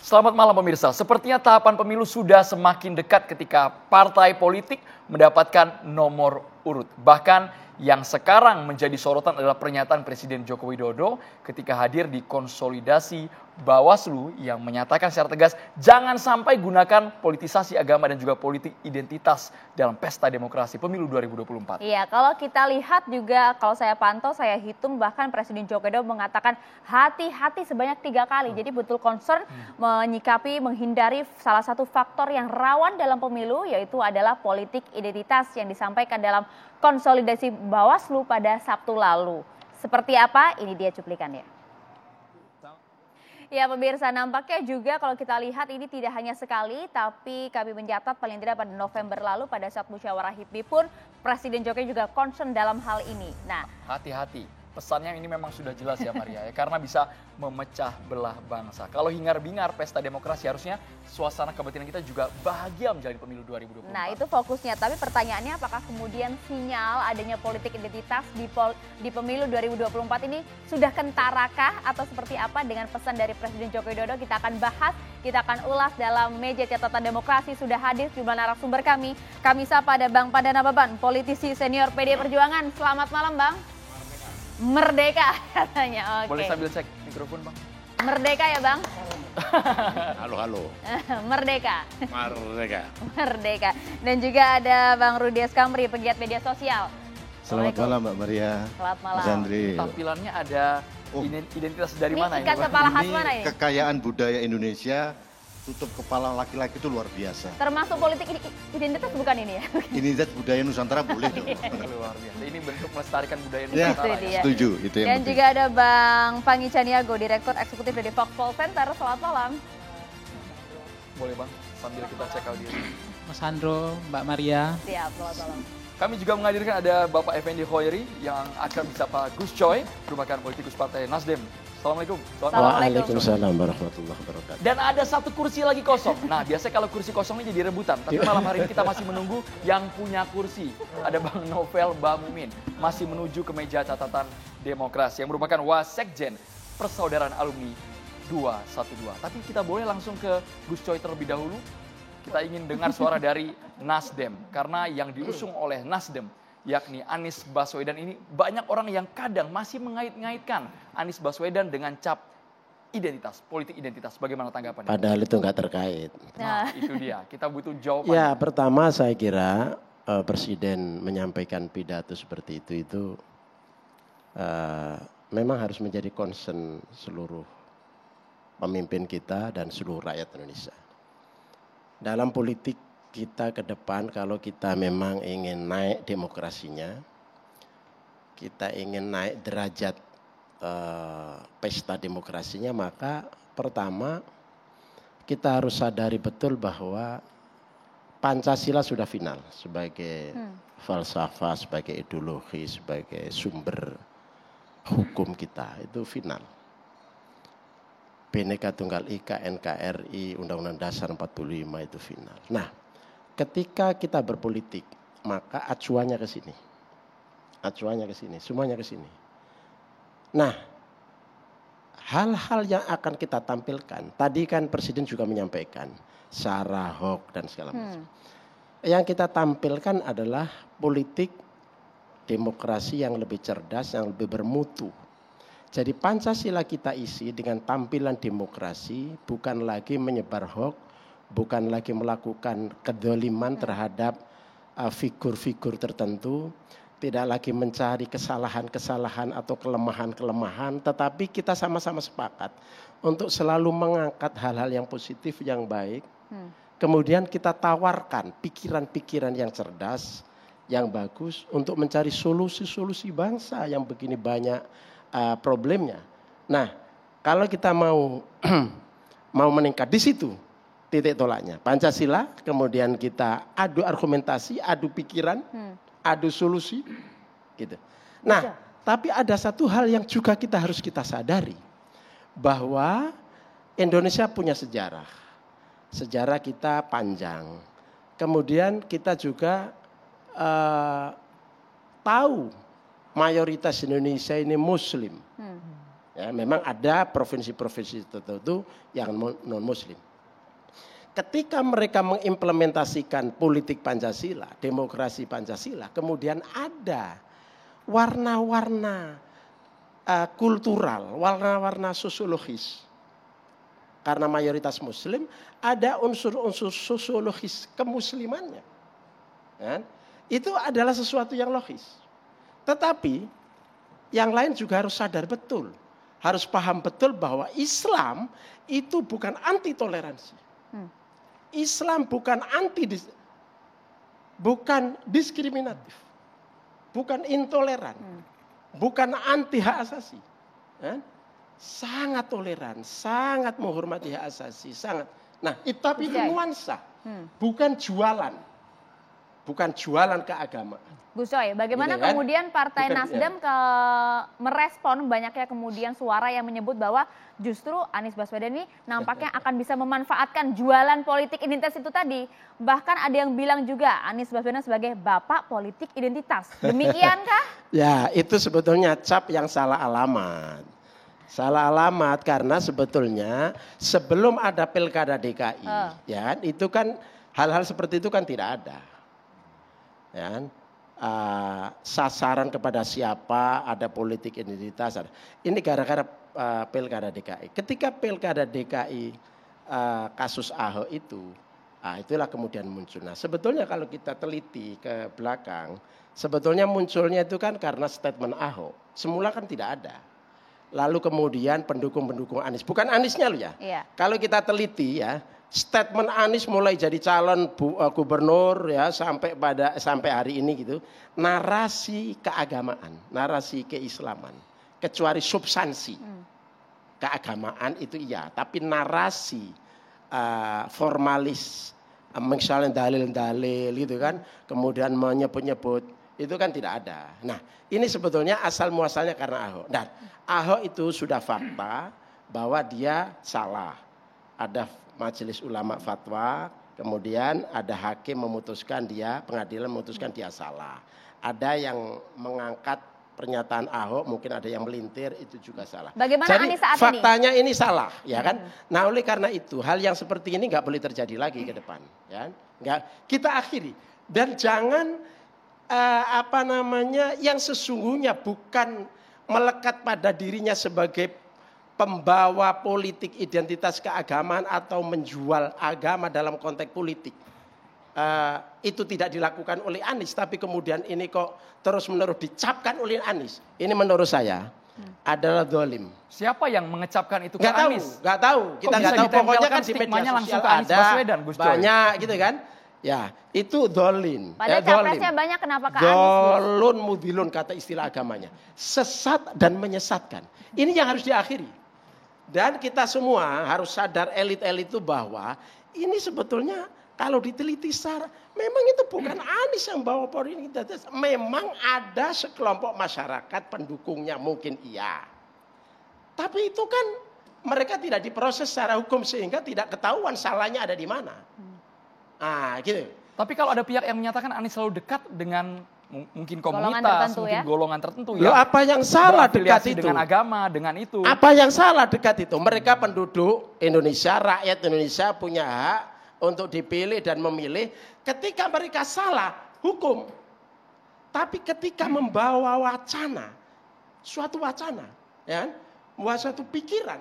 Selamat malam pemirsa, sepertinya tahapan pemilu sudah semakin dekat ketika partai politik mendapatkan nomor urut. Bahkan yang sekarang menjadi sorotan adalah pernyataan Presiden Joko Widodo ketika hadir di konsolidasi Bawaslu yang menyatakan secara tegas jangan sampai gunakan politisasi agama dan juga politik identitas dalam pesta demokrasi pemilu 2024. Iya, kalau kita lihat juga, kalau saya pantau, saya hitung bahkan Presiden Joko Widodo mengatakan hati-hati sebanyak 3 kali. Jadi betul concern menyikapi, menghindari salah satu faktor yang rawan dalam pemilu yaitu adalah politik identitas yang disampaikan dalam konsolidasi Bawaslu pada Sabtu lalu. Seperti apa? Ini dia cuplikannya. Ya pemirsa, nampaknya juga kalau kita lihat ini tidak hanya sekali, tapi kami mencatat paling tidak pada November lalu pada saat musyawarah HIPMI pun Presiden Jokowi juga concern dalam hal ini. Nah, hati-hati. Pesannya ini memang sudah jelas ya Maria ya, karena bisa memecah belah bangsa. Kalau hingar-bingar pesta demokrasi harusnya suasana kebatinan kita juga bahagia menjalani pemilu 2024. Nah itu fokusnya, tapi pertanyaannya apakah kemudian sinyal adanya politik identitas di pemilu 2024 ini sudah kentarakah atau seperti apa dengan pesan dari Presiden Joko Widodo? Kita akan bahas, kita akan ulas dalam meja catatan demokrasi. Sudah hadir jumlah narasumber kami. Kami sapa ada Bang Padana Baban, politisi senior PD Perjuangan. Selamat malam Bang. Merdeka katanya. Oke. Boleh sambil cek mikrofon Bang? Merdeka ya Bang? Halo. Merdeka. Merdeka. Merdeka. Dan juga ada Bang Rudi Eskamri, pegiat media sosial. Selamat malam Mbak Maria. Selamat malam. Mas Andri. Tampilannya ada identitas dari mana ini? Ikan kepala khas Ini mana ini? kekayaan budaya Indonesia, tutup kepala laki-laki itu luar biasa. Termasuk politik identitas bukan ini ya? Identitas budaya Nusantara boleh dong. Luar biasa. Ini bentuk melestarikan budaya Ya, Nusantara. Itu dia. setuju. Itu yang Dan penting. juga ada Bang Pangi Caniago, Direktur Eksekutif dari Foxpol Center. Selamat malam. Boleh Bang, sambil kita cek audio. Mas Andro, Mbak Maria. Siap, selamat malam. Kami juga menghadirkan ada Bapak Effendi Hoiri yang akan disapa Gus Coy, merupakan politikus Partai Nasdem. Assalamualaikum. Waalaikumsalam warahmatullahi wabarakatuh. Dan ada satu kursi lagi kosong. Nah, biasanya kalau kursi kosong ini jadi rebutan. Tapi malam hari ini kita masih menunggu yang punya kursi. Ada Bang Novel Bamumin. Masih menuju ke meja catatan demokrasi yang merupakan Wasekjen Persaudaraan Alumni 212. Tapi kita boleh langsung ke Gus Coy terlebih dahulu. Kita ingin dengar suara dari Nasdem. Karena yang diusung oleh Nasdem, yakni Anies Baswedan ini banyak orang yang kadang masih mengait-ngaitkan Anies Baswedan dengan cap identitas, politik identitas. Bagaimana tanggapannya? Padahal itu nggak terkait. Nah, itu dia. Kita butuh jawaban. Ya, pertama saya kira Presiden menyampaikan pidato seperti itu memang harus menjadi concern seluruh pemimpin kita dan seluruh rakyat Indonesia. Dalam politik kita ke depan, kalau kita memang ingin naik demokrasinya, kita ingin naik derajat pesta demokrasinya, maka pertama kita harus sadari betul bahwa Pancasila sudah final sebagai falsafah, sebagai ideologi, sebagai sumber hukum kita, itu final. Bhinneka Tunggal Ika, NKRI, Undang-Undang Dasar 45 itu final. Nah, ketika kita berpolitik, maka acuannya ke sini. Acuannya ke sini, semuanya ke sini. Nah, hal-hal yang akan kita tampilkan, tadi kan Presiden juga menyampaikan, sara, hoax, dan segala macam. Yang kita tampilkan adalah politik demokrasi yang lebih cerdas, yang lebih bermutu. Jadi Pancasila kita isi dengan tampilan demokrasi, bukan lagi menyebar hoax, bukan lagi melakukan kedoliman terhadap figur-figur tertentu, tidak lagi mencari kesalahan-kesalahan atau kelemahan-kelemahan, tetapi kita sama-sama sepakat untuk selalu mengangkat hal-hal yang positif, yang baik. Kemudian kita tawarkan pikiran-pikiran yang cerdas, yang bagus untuk mencari solusi-solusi bangsa yang begini banyak problemnya. Nah, kalau kita mau meningkat di situ, titik tolaknya Pancasila, kemudian kita adu argumentasi, adu pikiran, adu solusi, gitu. Nah, tapi ada satu hal yang juga kita harus sadari, bahwa Indonesia punya sejarah. Sejarah kita panjang. Kemudian kita juga tahu mayoritas Indonesia ini Muslim. Ya, memang ada provinsi-provinsi tertentu yang non-Muslim. Ketika mereka mengimplementasikan politik Pancasila, demokrasi Pancasila, kemudian ada warna-warna kultural, warna-warna sosiologis. Karena mayoritas Muslim, ada unsur-unsur sosiologis kemuslimannya. Kan? Itu adalah sesuatu yang logis. Tetapi yang lain juga harus sadar betul. Harus paham betul bahwa Islam itu bukan anti toleransi. Islam bukan bukan diskriminatif. Bukan intoleran. Bukan anti hak asasi. Kan? Sangat toleran, sangat menghormati hak asasi, sangat. Nah, tapi itu nuansa, bukan jualan. Bukan jualan keagamaan. Gus Coy, bagaimana Gitu kan? kemudian Partai Bukan, Nasdem merespon banyaknya kemudian suara yang menyebut bahwa justru Anies Baswedan ini nampaknya akan bisa memanfaatkan jualan politik identitas itu tadi. Bahkan ada yang bilang juga Anies Baswedan sebagai bapak politik identitas. Demikiankah? Ya, itu sebetulnya cap yang salah alamat. Salah alamat karena sebetulnya sebelum ada Pilkada DKI, ya, itu kan hal-hal seperti itu kan tidak ada. Ya, sasaran kepada siapa, ada politik identitas. Ini gara-gara Pilkada DKI. Ketika Pilkada DKI kasus Ahok itu, itulah kemudian muncul. Nah, sebetulnya kalau kita teliti ke belakang, sebetulnya munculnya itu kan karena statement Ahok. Semula kan tidak ada. Lalu kemudian pendukung-pendukung Anies, bukan Aniesnya loh ya. Iya. Kalau kita teliti ya, statement Anies mulai jadi calon gubernur ya sampai hari ini gitu, narasi keagamaan, narasi keislaman, kecuali substansi keagamaan itu iya, tapi narasi formalis, misalnya dalil-dalil gitu kan, kemudian menyebut-nyebut itu kan tidak ada. Nah, ini sebetulnya asal muasalnya karena Ahok. Dan Ahok itu sudah fakta bahwa dia salah. Ada majelis ulama fatwa, kemudian ada hakim memutuskan dia, pengadilan memutuskan dia salah. Ada yang mengangkat pernyataan Ahok, mungkin ada yang melintir, itu juga salah. Bagaimana Jadi Anies saat faktanya ini salah, ya kan? Nah, oleh karena itu hal yang seperti ini nggak boleh terjadi lagi ke depan, ya. Nggak, kita akhiri dan jangan yang sesungguhnya bukan melekat pada dirinya sebagai pembawa politik identitas keagamaan atau menjual agama dalam konteks politik. Itu tidak dilakukan oleh Anies, tapi kemudian ini kok terus-menerus dicapkan oleh Anies. Ini menurut saya adalah dolim. Siapa yang mengecapkan itu ke Nggak tahu, Anies? nggak tahu. Kita Kok bisa nggak tahu. Pokoknya ditempelkan kan di media stigmanya langsung sosial ke Anies ada Baswedan, Gus Coy? banyak gitu kan. Ya, itu dolim. Padahal capresnya banyak, kenapa ke Anies? Dolun mudilun kata istilah agamanya. Sesat dan menyesatkan. Ini yang harus diakhiri. Dan kita semua harus sadar, elit-elit itu, bahwa ini sebetulnya kalau diteliti secara, memang itu bukan Anies yang bawa politik identitas. Memang ada sekelompok masyarakat pendukungnya, mungkin iya. Tapi itu kan mereka tidak diproses secara hukum sehingga tidak ketahuan salahnya ada di mana. Gitu. Tapi kalau ada pihak yang menyatakan Anies selalu dekat dengan mungkin Golongan komunitas, tertentu, mungkin ya? golongan tertentu Loh, apa yang salah dekat berafiliasi itu? dengan agama, dengan itu. Apa yang salah dekat itu? Mereka penduduk Indonesia, rakyat Indonesia punya hak untuk dipilih dan memilih. Ketika mereka salah, hukum. Tapi ketika membawa wacana, suatu wacana, ya, membawa suatu pikiran,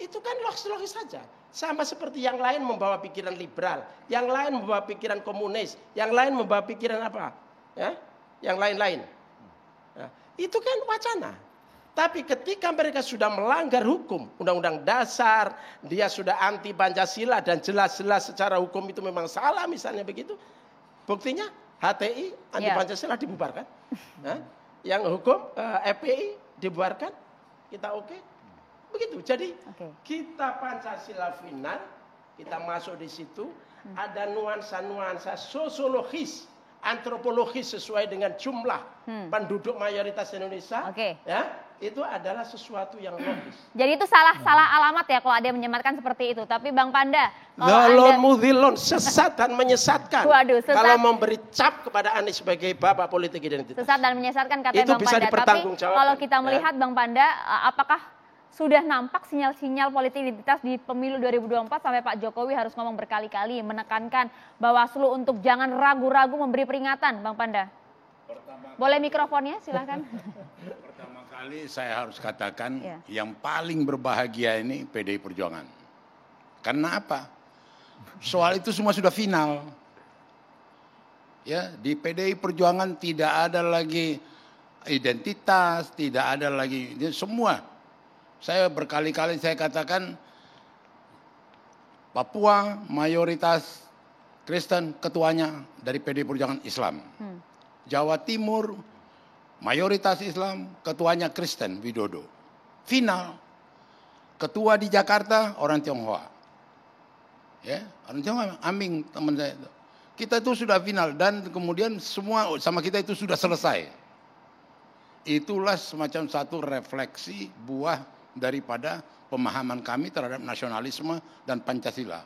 itu kan logis-logis saja. Sama seperti yang lain membawa pikiran liberal, yang lain membawa pikiran komunis, yang lain membawa pikiran apa? Ya, yang lain-lain. Nah, itu kan wacana. Tapi ketika mereka sudah melanggar hukum, undang-undang dasar, dia sudah anti Pancasila dan jelas-jelas secara hukum itu memang salah misalnya begitu. Buktinya HTI anti Pancasila dibubarkan. Nah, yang hukum FPI dibubarkan. Kita oke. Begitu. Jadi kita Pancasila final, kita masuk di situ, ada nuansa-nuansa sosiologis, antropologis sesuai dengan jumlah penduduk mayoritas Indonesia, Oke. ya, itu adalah sesuatu yang logis. Jadi itu salah alamat ya kalau ada yang menyematkan seperti itu. Tapi Bang Panda, kalau Zalon Anda mudhilun, sesat dan menyesatkan. Waduh, sesat. Kalau memberi cap kepada Anies sebagai bapak politik identitas. sesat dan menyesatkan katanya Itu Bang bisa Panda. Tapi dipertanggungjawabkan, kalau kita ya. melihat Bang Panda, apakah sudah nampak sinyal-sinyal politik identitas di pemilu 2024 sampai Pak Jokowi harus ngomong berkali-kali menekankan Bawaslu untuk jangan ragu-ragu memberi peringatan, Bang Panda? Boleh mikrofonnya, silahkan. Pertama kali saya harus katakan Ya. yang paling berbahagia ini PDI Perjuangan. Karena apa? Soal itu semua sudah final. Ya, di PDI Perjuangan tidak ada lagi identitas, tidak ada lagi semua. Saya berkali-kali saya katakan Papua mayoritas Kristen, ketuanya dari PDI Perjuangan Islam. Jawa Timur mayoritas Islam, ketuanya Kristen, Widodo. Final. Ketua di Jakarta orang Tionghoa. Ya, orang Tionghoa, Aming teman saya itu. Kita itu sudah final dan kemudian semua sama kita itu sudah selesai. Itulah semacam satu refleksi buah daripada pemahaman kami terhadap nasionalisme dan Pancasila.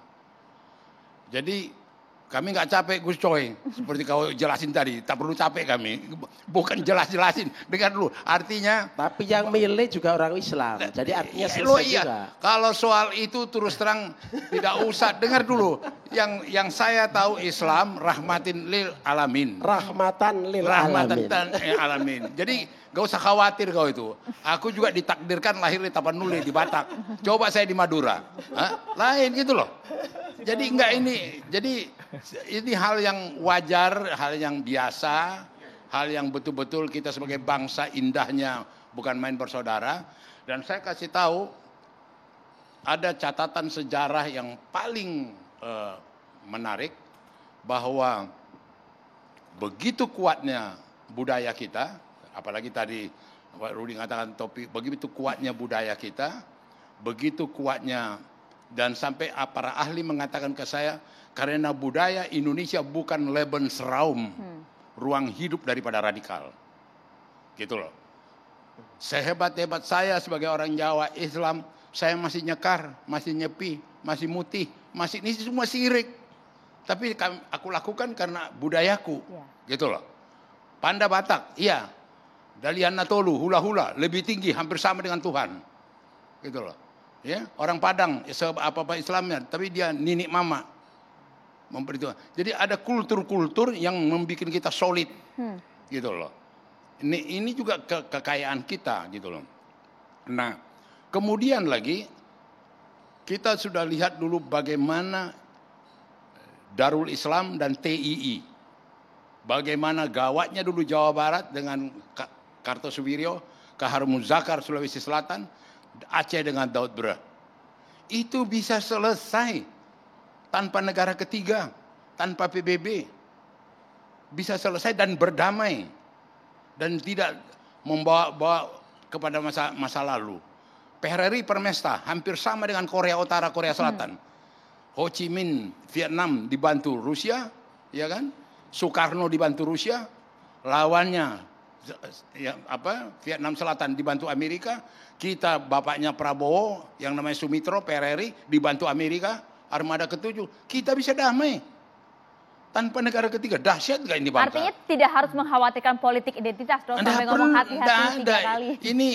Jadi kami nggak capek Gus Coy, seperti kau jelasin tadi, tak perlu capek kami. Bukan jelasin, dengar dulu. Artinya, Tapi yang milih juga orang Islam, jadi artinya loh selesai iya, juga. kalau soal itu terus terang tidak usah. Dengar dulu, yang saya tahu Islam rahmatin lil alamin. Rahmatan lil Rahmatan alamin. alamin. Jadi gak usah khawatir kau itu. Aku juga ditakdirkan lahir di Tapanuli di Batak. Coba saya di Madura. Hah? Lain gitu loh. Jadi enggak ini hal yang wajar, hal yang biasa, hal yang betul-betul kita sebagai bangsa indahnya bukan main bersaudara. Dan saya kasih tahu ada catatan sejarah yang paling menarik bahwa begitu kuatnya budaya kita, apalagi tadi Pak Rudi mengatakan topik, begitu kuatnya budaya kita, begitu kuatnya, dan sampai para ahli mengatakan ke saya, karena budaya Indonesia bukan Lebensraum, ruang hidup daripada radikal. Gitu loh. Sehebat-hebat saya sebagai orang Jawa Islam, saya masih nyekar, masih nyepi, masih mutih, masih ini semua sirik. Tapi aku lakukan karena budayaku. Gitu loh. Panda Batak, iya. Dalian Natolu, hula-hula, lebih tinggi, hampir sama dengan Tuhan. Gitu loh. Ya, orang Padang, apa-apa Islamnya, tapi dia ninik mama. Memperhitungkan. Jadi ada kultur-kultur yang membuat kita solid. Gitu loh. Ini juga kekayaan kita, gitu loh. Nah, kemudian lagi, kita sudah lihat dulu bagaimana Darul Islam dan TII. Bagaimana gawatnya dulu Jawa Barat dengan Kartosuwiryo, Kahar Muzakar Sulawesi Selatan, Aceh dengan Daud Brah. Itu bisa selesai tanpa negara ketiga, tanpa PBB. Bisa selesai dan berdamai. Dan tidak membawa kepada masa lalu. PRRI Permesta hampir sama dengan Korea Utara, Korea Selatan. Ho Chi Minh, Vietnam dibantu Rusia, ya kan? Soekarno dibantu Rusia, lawannya Vietnam Selatan dibantu Amerika, kita bapaknya Prabowo yang namanya Sumitro PRRI dibantu Amerika, armada ke-7, kita bisa damai tanpa negara ketiga. Dahsyat gak ini bangsa? Artinya tidak harus mengkhawatirkan politik identitas dong, sampai ngomong hati-hati 3 kali. Ini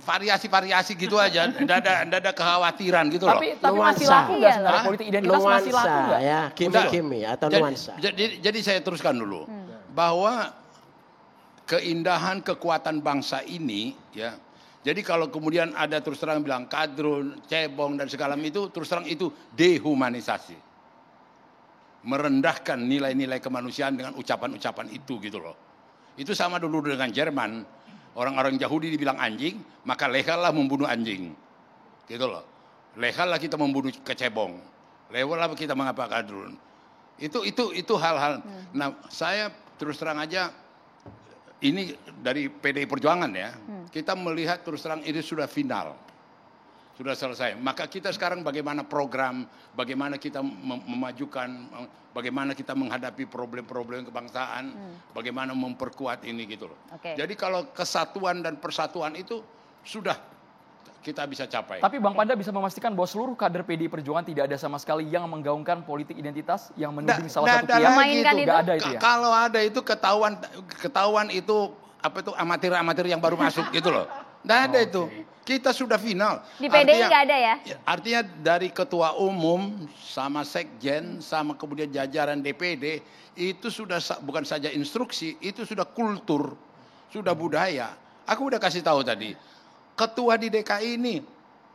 variasi-variasi gitu aja, tidak ada kekhawatiran gitu loh. Tapi masih Nuansa. laku nggak Iya, sebenarnya loh. politik identitas masih laku Nuansa nggak? ya, kimi-kimi atau nuansa. Jadi saya teruskan dulu bahwa keindahan kekuatan bangsa ini, ya. Jadi kalau kemudian ada terus terang bilang kadrun, cebong dan segala itu terus terang itu dehumanisasi. Merendahkan nilai-nilai kemanusiaan dengan ucapan-ucapan itu gitu loh. Itu sama dulu dengan Jerman. Orang-orang Yahudi dibilang anjing, maka legallah membunuh anjing. Gitu loh. Legallah kita membunuh kecebong. Legallah kita mengapa kadrun. Itu hal-hal. Nah, saya terus terang aja ini dari PDI Perjuangan ya. Kita melihat terus terang ini sudah final. Sudah selesai. Maka kita sekarang bagaimana program, bagaimana kita memajukan, bagaimana kita menghadapi problem-problem kebangsaan, bagaimana memperkuat ini gitu loh. Oke. Jadi kalau kesatuan dan persatuan itu sudah kita bisa capai. Tapi Bang Panda bisa memastikan bahwa seluruh kader PDI Perjuangan tidak ada sama sekali yang menggaungkan politik identitas, yang menuding salah satu pihak. Memainkan itu. Nggak ada itu ya? Kalau ada itu ketahuan itu apa itu amatir-amatir yang baru masuk gitu loh. Nggak ada itu. Kita sudah final. Di PDI nggak ada ya? Artinya dari ketua umum sama sekjen sama kemudian jajaran DPD itu sudah bukan saja instruksi, itu sudah kultur, sudah budaya. Aku udah kasih tahu tadi. Ketua di DKI ini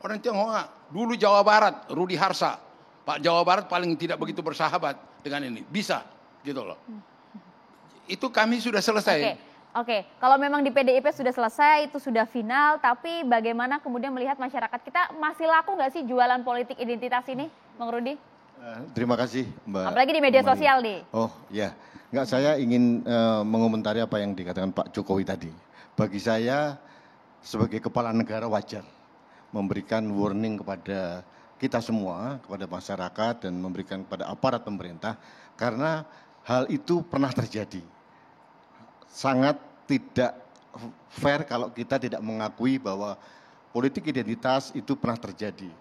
orang Tionghoa, dulu Jawa Barat, Rudi Harsa. Pak Jawa Barat paling tidak begitu bersahabat dengan ini. Bisa gitu loh. Itu kami sudah selesai. Oke, kalau memang di PDIP sudah selesai, itu sudah final, tapi bagaimana kemudian melihat masyarakat kita masih laku nggak sih jualan politik identitas ini, Bang Rudi? Terima kasih Mbak. Apalagi di media Maria. sosial nih. Oh ya, nggak, saya ingin mengomentari apa yang dikatakan Pak Jokowi tadi. Bagi saya sebagai kepala negara wajar memberikan warning kepada kita semua, kepada masyarakat dan memberikan kepada aparat pemerintah, karena hal itu pernah terjadi. Sangat tidak fair kalau kita tidak mengakui bahwa politik identitas itu pernah terjadi.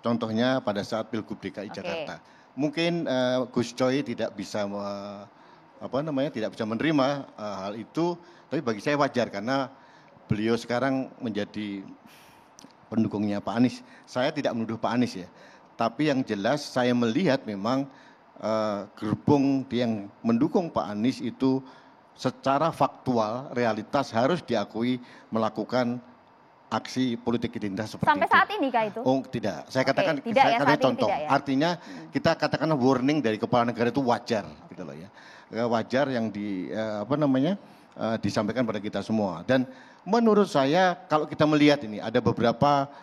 Contohnya pada saat Pilgub DKI Jakarta. Mungkin Gus Coy tidak bisa tidak bisa menerima hal itu, tapi bagi saya wajar karena beliau sekarang menjadi pendukungnya Pak Anies. Saya tidak menuduh Pak Anies ya, tapi yang jelas saya melihat memang gerbong yang mendukung Pak Anies itu secara faktual, realitas harus diakui melakukan aksi politik identitas seperti Sampai itu. saat ini kah itu? Oh tidak, saya katakan, tidak saya ya, katakan saat ini contoh. tidak ya? Artinya kita katakan warning dari kepala negara itu wajar, gitu loh ya. Wajar yang disampaikan pada kita semua. Dan menurut saya kalau kita melihat ini ada beberapa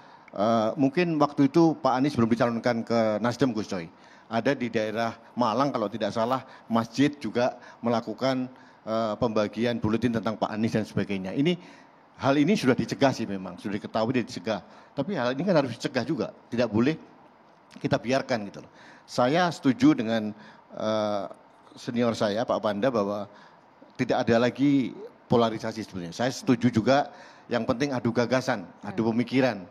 mungkin waktu itu Pak Anies belum dicalonkan ke Nasdem Gus Coy. Ada di daerah Malang kalau tidak salah masjid juga melakukan pembagian buletin tentang Pak Anies dan sebagainya. Hal ini sudah dicegah sih memang, sudah diketahui dan dicegah. Tapi hal ini kan harus dicegah juga, tidak boleh kita biarkan gitu loh. Saya setuju dengan senior saya Pak Panda bahwa tidak ada lagi polarisasi sebenarnya. Saya setuju juga yang penting adu gagasan, adu pemikiran.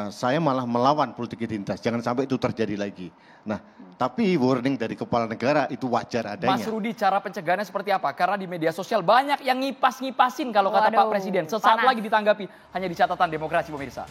Saya malah melawan politik identitas, jangan sampai itu terjadi lagi. Nah, tapi warning dari kepala negara itu wajar adanya. Mas Rudi, cara pencegahannya seperti apa? Karena di media sosial banyak yang ngipas-ngipasin kalau kata Pak Presiden. Sesaat lagi ditanggapi hanya di catatan demokrasi pemirsa.